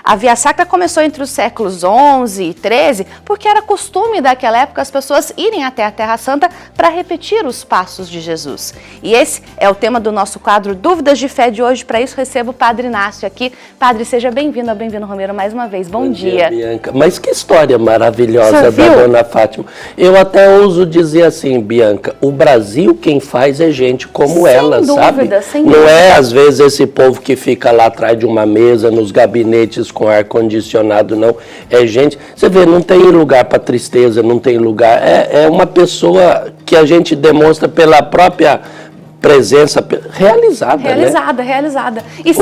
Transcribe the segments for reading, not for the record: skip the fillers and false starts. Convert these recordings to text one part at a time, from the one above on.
A Via Sacra começou entre os séculos XI e XIII, porque era costume daquela época as pessoas irem até a Terra Santa para repetir os passos de Jesus. E esse é o tema do nosso quadro Dúvidas de Fé de hoje. Para isso recebo o Padre Inácio aqui. Padre, seja bem-vindo ao Bem-vindo Romero mais uma vez. Bom dia, Bianca. Mas que história maravilhosa da Dona Fátima. Eu até ouso dizer assim, Bianca, o Brasil quem faz é gente como ela, sabe? Sem dúvida. Não é às vezes esse povo que fica lá atrás de uma mesa, nos gabinetes com ar-condicionado, não. É gente, você vê, não tem lugar para tristeza, não tem lugar. É uma pessoa que a gente demonstra pela própria presença realizada, né? Realizada. E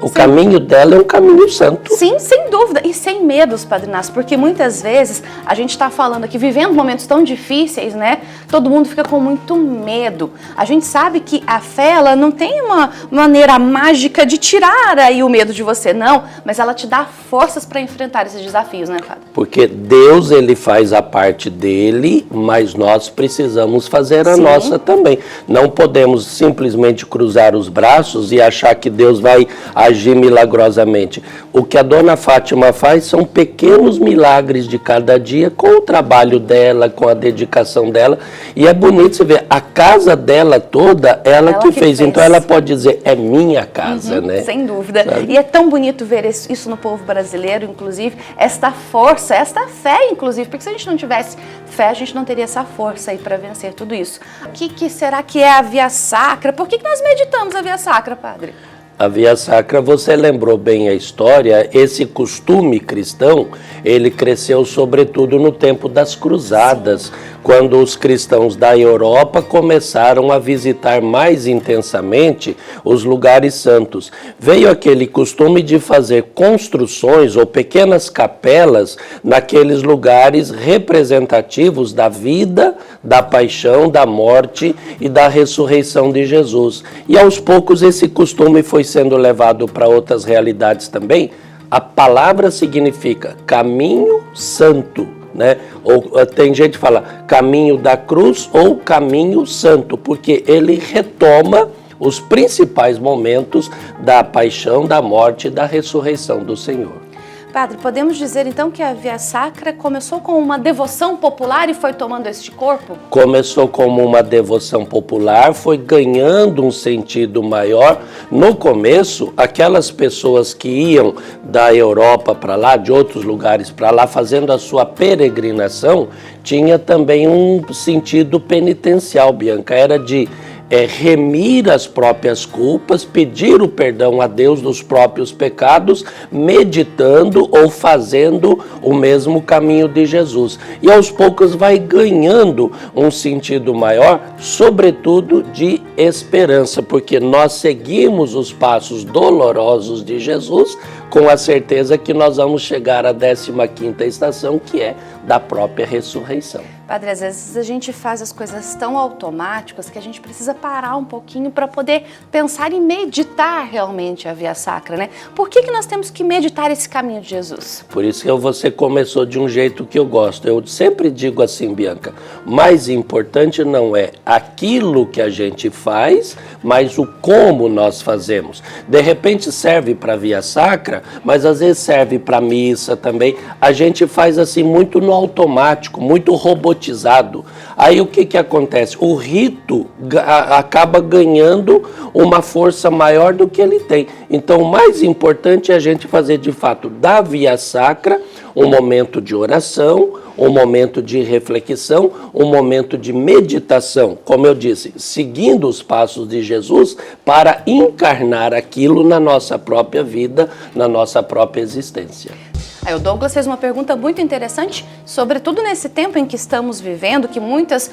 o caminho dela é um caminho santo. Sim, sem dúvida. E sem medos, Padre Inácio, porque muitas vezes a gente está falando aqui, vivendo momentos tão difíceis, né? Todo mundo fica com muito medo. A gente sabe que a fé, ela não tem uma maneira mágica de tirar aí o medo de você, não. Mas ela te dá forças para enfrentar esses desafios, né, Padre? Porque Deus, ele faz a parte dele, mas nós precisamos fazer a nossa também. Não podemos simplesmente cruzar os braços e achar que Deus vai agir milagrosamente. O que a Dona Fátima faz são pequenos milagres de cada dia, com o trabalho dela, com a dedicação dela, e é bonito você ver, a casa dela toda, ela que fez. Então ela pode dizer, é minha casa, né? Sem dúvida. Sabe? E é tão bonito ver isso no povo brasileiro, inclusive, esta força, esta fé, inclusive, porque se a gente não tivesse fé, a gente não teria essa força aí para vencer tudo isso. O que será que é a Via Sacra? Por que nós meditamos a Via Sacra, Padre? A Via Sacra, você lembrou bem a história, esse costume cristão, ele cresceu sobretudo no tempo das cruzadas, quando os cristãos da Europa começaram a visitar mais intensamente os lugares santos. Veio aquele costume de fazer construções ou pequenas capelas naqueles lugares representativos da vida, da paixão, da morte e da ressurreição de Jesus. E aos poucos esse costume foi sendo levado para outras realidades também. A palavra significa caminho santo, né? Ou tem gente que fala caminho da cruz ou caminho santo, porque ele retoma os principais momentos da paixão, da morte e da ressurreição do Senhor. Padre, podemos dizer então que a Via Sacra começou com uma devoção popular e foi tomando este corpo? Começou como uma devoção popular, foi ganhando um sentido maior. No começo, aquelas pessoas que iam da Europa para lá, de outros lugares para lá, fazendo a sua peregrinação, tinha também um sentido penitencial, Bianca. Era de remir as próprias culpas, pedir o perdão a Deus dos próprios pecados, meditando ou fazendo o mesmo caminho de Jesus. E aos poucos vai ganhando um sentido maior, sobretudo de esperança, porque nós seguimos os passos dolorosos de Jesus com a certeza que nós vamos chegar à 15ª estação, que é da própria ressurreição. Padre, às vezes a gente faz as coisas tão automáticas que a gente precisa parar um pouquinho para poder pensar e meditar realmente a Via Sacra, né? Por que nós temos que meditar esse caminho de Jesus? Por isso que você começou de um jeito que eu gosto. Eu sempre digo assim, Bianca, mais importante não é aquilo que a gente faz, mas o como nós fazemos. De repente serve para a Via Sacra, mas às vezes serve para a missa também. A gente faz assim muito no automático, muito robotizado. Aí o que acontece? O rito acaba ganhando uma força maior do que ele tem. Então o mais importante é a gente fazer de fato da Via Sacra um momento de oração, um momento de reflexão, um momento de meditação, como eu disse, seguindo os passos de Jesus para encarnar aquilo na nossa própria vida, na nossa própria existência. Aí o Douglas fez uma pergunta muito interessante, sobretudo nesse tempo em que estamos vivendo, que muitos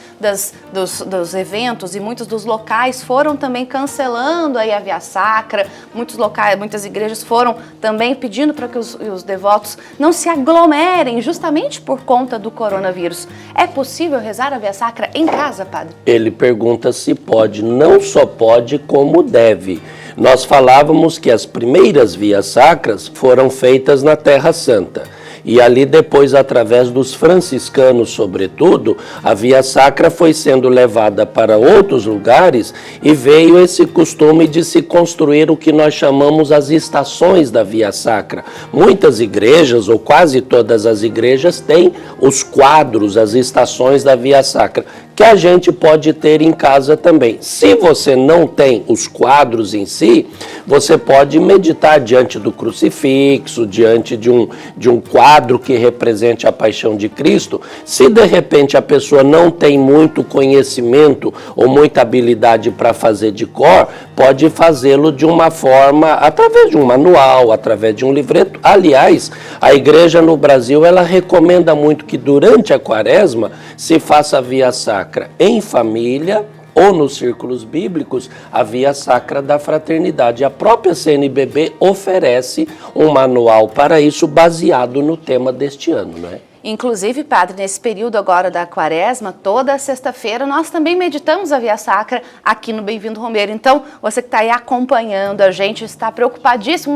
dos eventos e muitos dos locais foram também cancelando aí a Via Sacra, muitas igrejas foram também pedindo para que os devotos não se aglomerem justamente por conta do coronavírus. É possível rezar a Via Sacra em casa, Padre? Ele pergunta se pode, não só pode, como deve. Nós falávamos que as primeiras vias sacras foram feitas na Terra Santa. E ali depois, através dos franciscanos, sobretudo, a Via Sacra foi sendo levada para outros lugares e veio esse costume de se construir o que nós chamamos as estações da Via Sacra. Muitas igrejas, ou quase todas as igrejas, têm os quadros, as estações da Via Sacra, que a gente pode ter em casa também. Se você não tem os quadros em si, você pode meditar diante do crucifixo, diante de um quadro que represente a paixão de Cristo. Se de repente a pessoa não tem muito conhecimento ou muita habilidade para fazer de cor, pode fazê-lo de uma forma, através de um manual, através de um livreto. Aliás, a igreja no Brasil, ela recomenda muito que durante a quaresma se faça a Via Sacra em família ou nos círculos bíblicos, a Via Sacra da Fraternidade. A própria CNBB oferece um manual para isso baseado no tema deste ano, não é? Inclusive, padre, nesse período agora da quaresma, toda sexta-feira, nós também meditamos a Via Sacra aqui no Bem-vindo Romeiro. Então, você que está aí acompanhando a gente, está preocupadíssimo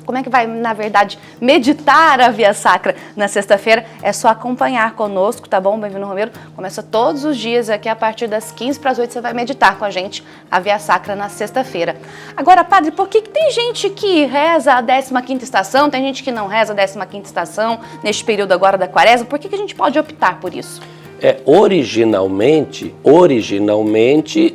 como é que vai, na verdade, meditar a Via Sacra na sexta-feira, é só acompanhar conosco, tá bom? Bem-vindo Romeiro começa todos os dias aqui a partir das 15 para as 8, você vai meditar com a gente a Via Sacra na sexta-feira. Agora, padre, por que tem gente que reza a 15ª estação, tem gente que não reza a 15ª estação neste período agora da quaresma? Por que a gente pode optar por isso? Originalmente,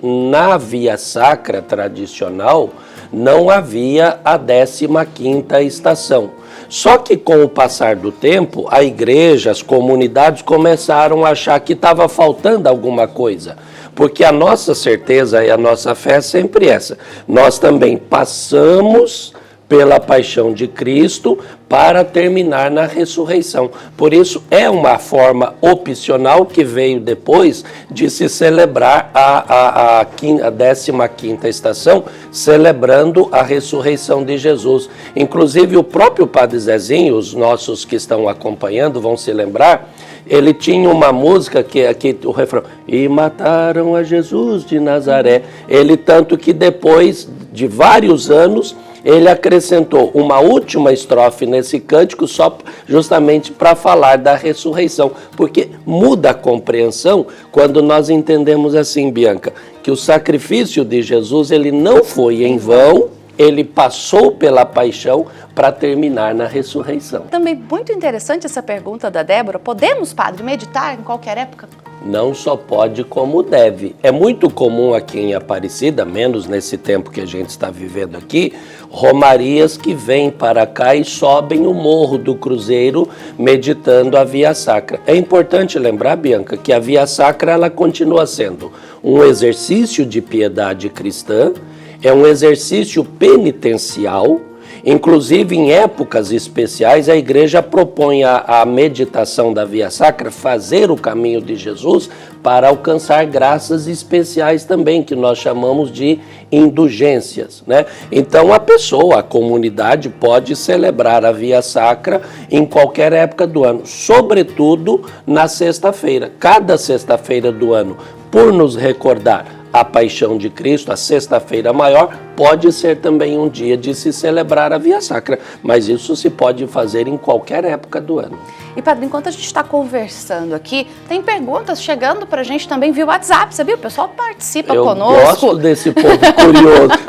na Via Sacra tradicional, não havia a 15ª estação. Só que com o passar do tempo, a igreja, as comunidades começaram a achar que estava faltando alguma coisa. Porque a nossa certeza e a nossa fé é sempre essa. Nós também passamos pela paixão de Cristo para terminar na ressurreição. Por isso, é uma forma opcional que veio depois de se celebrar a 15ª estação, celebrando a ressurreição de Jesus. Inclusive, o próprio Padre Zezinho, os nossos que estão acompanhando vão se lembrar, ele tinha uma música que o refrão, e mataram a Jesus de Nazaré. Ele, tanto que depois de vários anos, ele acrescentou uma última estrofe nesse cântico só justamente para falar da ressurreição, porque muda a compreensão quando nós entendemos assim, Bianca, que o sacrifício de Jesus ele não foi em vão, ele passou pela paixão para terminar na ressurreição. Também muito interessante essa pergunta da Débora. Podemos, padre, meditar em qualquer época? Não só pode, como deve. É muito comum aqui em Aparecida, menos nesse tempo que a gente está vivendo aqui, romarias que vêm para cá e sobem o Morro do Cruzeiro meditando a Via Sacra. É importante lembrar, Bianca, que a Via Sacra ela continua sendo um exercício de piedade cristã, é um exercício penitencial. Inclusive, em épocas especiais, a igreja propõe a meditação da Via Sacra, fazer o caminho de Jesus para alcançar graças especiais também, que nós chamamos de indulgências, né? Então, a comunidade pode celebrar a Via Sacra em qualquer época do ano, sobretudo na sexta-feira. Cada sexta-feira do ano, por nos recordar a paixão de Cristo, a sexta-feira maior, pode ser também um dia de se celebrar a Via Sacra, mas isso se pode fazer em qualquer época do ano. E, padre, enquanto a gente está conversando aqui, tem perguntas chegando para a gente também via WhatsApp, sabia? O pessoal participa conosco. Eu gosto desse povo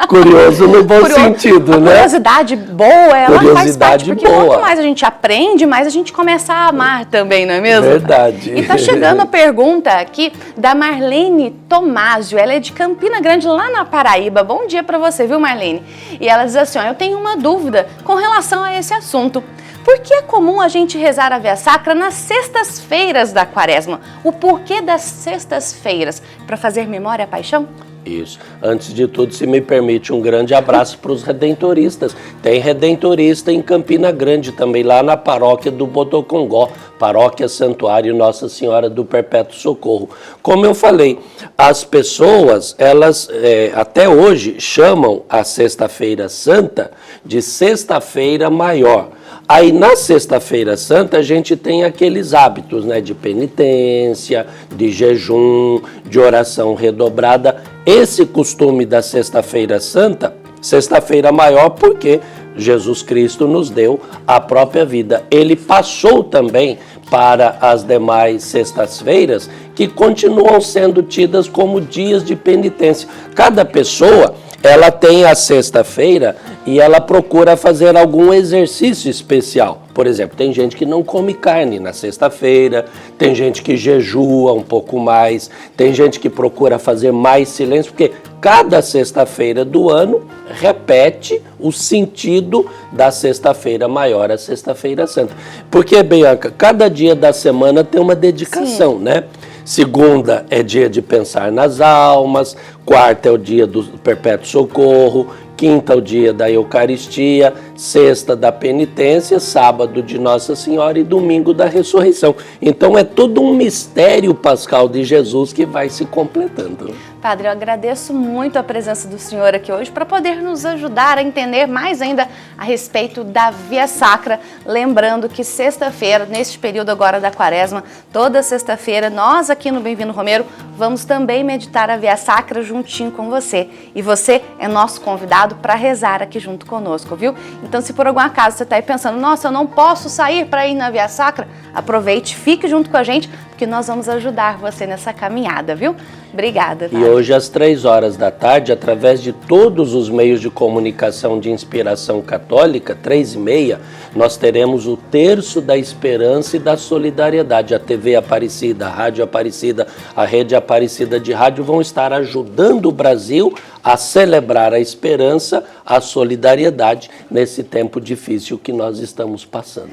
curioso no bom sentido, né? Curiosidade boa, ela faz parte, porque quanto mais a gente aprende, mais a gente começa a amar também, não é mesmo? Verdade. E está chegando a pergunta aqui da Marlene Tomásio, ela é de Campina Grande, lá na Paraíba. Bom dia para você, viu, Marlene? E ela diz assim, eu tenho uma dúvida com relação a esse assunto. Por que é comum a gente rezar a Via Sacra nas sextas-feiras da quaresma? O porquê das sextas-feiras? Para fazer memória à paixão? Isso. Antes de tudo, se me permite, um grande abraço para os redentoristas. Tem redentorista em Campina Grande também, lá na paróquia do Botocongó, paróquia Santuário Nossa Senhora do Perpétuo Socorro. Como eu falei, as pessoas, elas até hoje chamam a Sexta-feira Santa de Sexta-feira Maior. Aí na Sexta-feira Santa a gente tem aqueles hábitos, né, de penitência, de jejum, de oração redobrada. Esse costume da Sexta-feira Santa, Sexta-feira Maior, porque Jesus Cristo nos deu a própria vida. Ele passou também para as demais sextas-feiras, que continuam sendo tidas como dias de penitência. Cada pessoa, ela tem a sexta-feira e ela procura fazer algum exercício especial. Por exemplo, tem gente que não come carne na sexta-feira, tem gente que jejua um pouco mais, tem gente que procura fazer mais silêncio, porque cada sexta-feira do ano repete o sentido da sexta-feira maior, a sexta-feira santa. Porque, Bianca, cada dia da semana tem uma dedicação, sim, né? Segunda é dia de pensar nas almas, quarta é o dia do perpétuo socorro, quinta é o dia da Eucaristia, sexta da penitência, sábado de Nossa Senhora e domingo da ressurreição. Então é todo um mistério pascal de Jesus que vai se completando. Padre, eu agradeço muito a presença do senhor aqui hoje para poder nos ajudar a entender mais ainda a respeito da Via Sacra. Lembrando que sexta-feira, neste período agora da Quaresma, toda sexta-feira, nós aqui no Bem-vindo Romero vamos também meditar a Via Sacra juntinho com você. E você é nosso convidado para rezar aqui junto conosco, viu? Então, se por algum acaso você está aí pensando, nossa, eu não posso sair para ir na Via Sacra, aproveite, fique junto com a gente, porque nós vamos ajudar você nessa caminhada, viu? Obrigada, Padre. E hoje às 3h da tarde, através de todos os meios de comunicação de inspiração católica, 3h30, nós teremos o Terço da Esperança e da Solidariedade. A TV Aparecida, a Rádio Aparecida, a Rede Aparecida de Rádio vão estar ajudando o Brasil a celebrar a esperança, a solidariedade nesse tempo difícil que nós estamos passando.